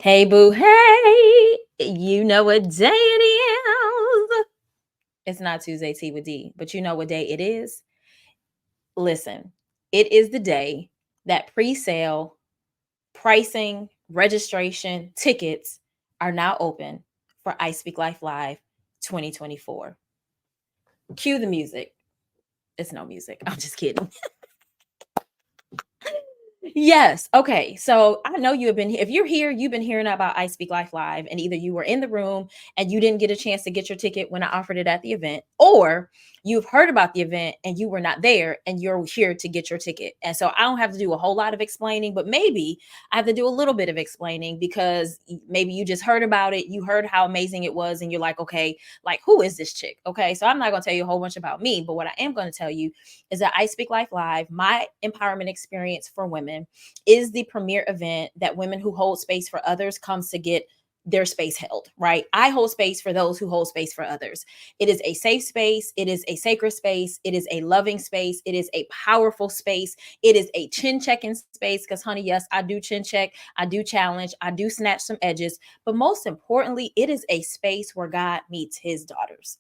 Hey, boo. Hey, you know what day it is. It's not Tuesday Tea with D, but you know what day it is? Listen, it is the day that pre sale pricing, registration, tickets are now open for I Speak Life Live 2024. Cue the music. It's no music. I'm just kidding. Yes. Okay. So I know you have been, if you're here, you've been hearing about I Speak Life Live, and either you were in the room and you didn't get a chance to get your ticket when I offered it at the event, or you've heard about the event and you were not there and you're here to get your ticket. And so I don't have to do a whole lot of explaining, but maybe I have to do a little bit of explaining because maybe you just heard about it. You heard how amazing it was. And you're like, okay, like, who is this chick? Okay. So I'm not going to tell you a whole bunch about me, but what I am going to tell you is that I Speak Life Live, my empowerment experience for women, is the premier event that women who hold space for others comes to get their space held, right? I hold space for those who hold space for others. It is a safe space. It is a sacred space. It is a loving space. It is a powerful space. It is a chin checking space because, honey, yes, I do chin check. I do challenge. I do snatch some edges. But most importantly, it is a space where God meets his daughters.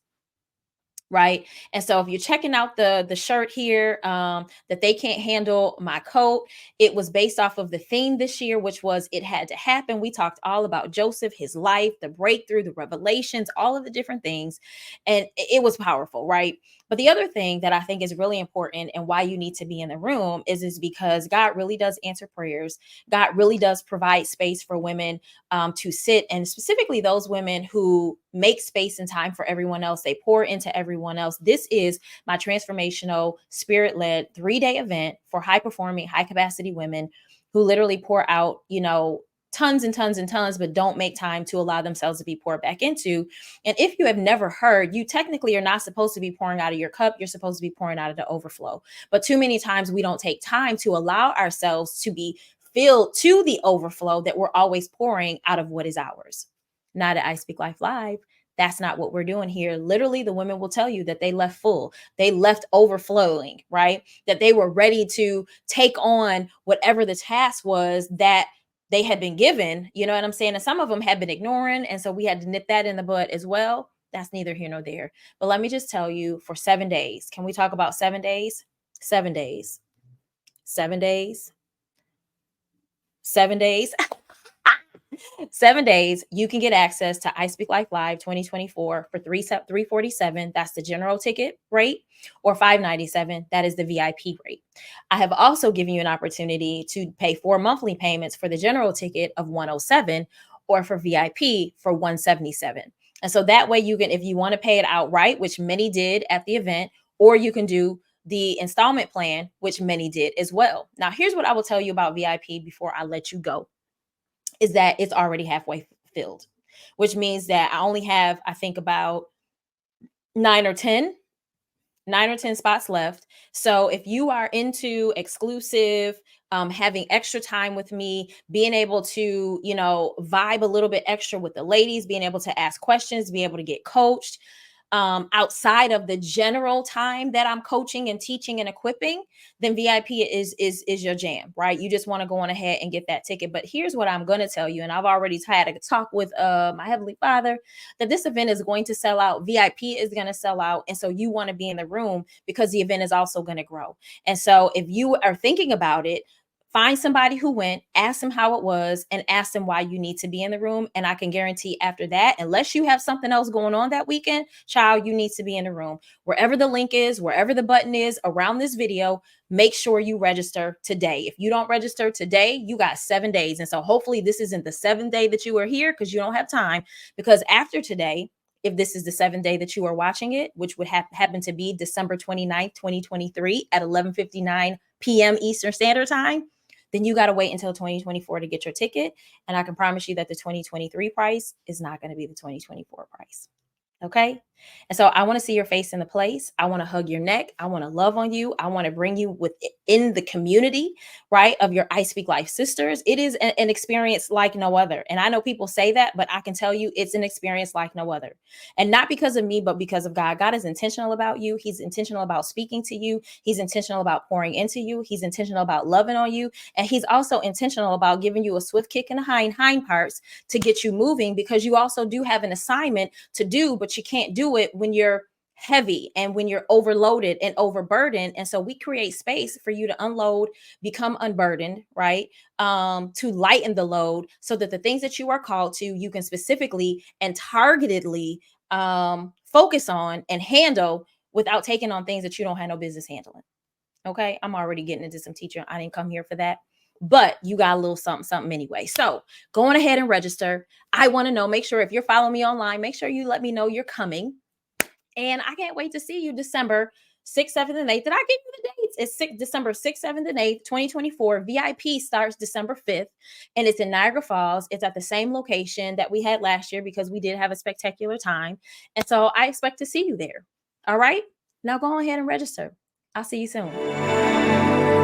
Right. And so if you're checking out the shirt here, that they can't handle my coat, it was based off of the theme this year, which was it had to happen. We talked all about Joseph, his life, the breakthrough, the revelations, all of the different things. And it was powerful, right? But the other thing that I think is really important and why you need to be in the room is because God really does answer prayers. God really does provide space for women to sit, and specifically those women who make space and time for everyone else. They pour into everyone else. This is my transformational, spirit led 3-day event for high performing, high capacity women who literally pour out, tons and tons and tons, but don't make time to allow themselves to be poured back into. And if you have never heard, you technically are not supposed to be pouring out of your cup. You're supposed to be pouring out of the overflow. But too many times we don't take time to allow ourselves to be filled to the overflow that we're always pouring out of what is ours. Not at I Speak Life Live. That's not what we're doing here. Literally, the women will tell you that they left full, they left overflowing, right? That they were ready to take on whatever the task was that they had been given. You know what I'm saying? And some of them had been ignoring. And so we had to nip that in the bud as well. That's neither here nor there. But let me just tell you, for 7 days, can we talk about 7 days? 7 days, 7 days, 7 days. 7 days, you can get access to I Speak Life Live 2024 for $347. That's the general ticket rate, or $597. That is the VIP rate. I have also given you an opportunity to pay 4 monthly payments for the general ticket of $107, or for VIP for $177. And so that way you can, if you want to pay it outright, which many did at the event, or you can do the installment plan, which many did as well. Now, here's what I will tell you about VIP before I let you go, is that it's already halfway filled, which means that I only have, I think, about 9 or 10 spots left. So if you are into exclusive, having extra time with me, being able to, vibe a little bit extra with the ladies, being able to ask questions, be able to get coached, outside of the general time that I'm coaching and teaching and equipping, then VIP is your jam, right? You just want to go on ahead and get that ticket. But here's what I'm going to tell you, and I've already had a talk with my Heavenly Father, that this event is going to sell out. VIP is going to sell out, and so you want to be in the room because the event is also going to grow. And so if you are thinking about it, find somebody who went, ask them how it was, and ask them why you need to be in the room. And I can guarantee after that, unless you have something else going on that weekend, child, you need to be in the room. Wherever the link is, wherever the button is around this video, make sure you register today. If you don't register today, you got 7 days. And so hopefully this isn't the 7th day that you are here, because you don't have time. Because after today, if this is the 7th day that you are watching it, which would happen to be December 29th, 2023 at 11:59 p.m. Eastern Standard Time, then you got to wait until 2024 to get your ticket. And I can promise you that the 2023 price is not going to be the 2024 price. Okay. And so I want to see your face in the place. I want to hug your neck. I want to love on you. I want to bring you within the community, right? Of your I Speak Life sisters. It is an experience like no other. And I know people say that, but I can tell you it's an experience like no other. And not because of me, but because of God. God is intentional about you. He's intentional about speaking to you. He's intentional about pouring into you. He's intentional about loving on you. And he's also intentional about giving you a swift kick in the hind parts to get you moving, because you also do have an assignment to do, but you can't do it when you're heavy and when you're overloaded and overburdened. And so we create space for you to unload, become unburdened, right? To lighten the load so that the things that you are called to, you can specifically and targetedly focus on and handle without taking on things that you don't have no business handling. Okay. I'm already getting into some teaching. I didn't come here for that. But you got a little something, something anyway. So go on ahead and register. I want to know, make sure if you're following me online, make sure you let me know you're coming. And I can't wait to see you December 6th, 7th, and 8th. Did I give you the dates? It's December 6th, 7th, and 8th, 2024. VIP starts December 5th, and it's in Niagara Falls. It's at the same location that we had last year because we did have a spectacular time. And so I expect to see you there. All right. Now go ahead and register. I'll see you soon.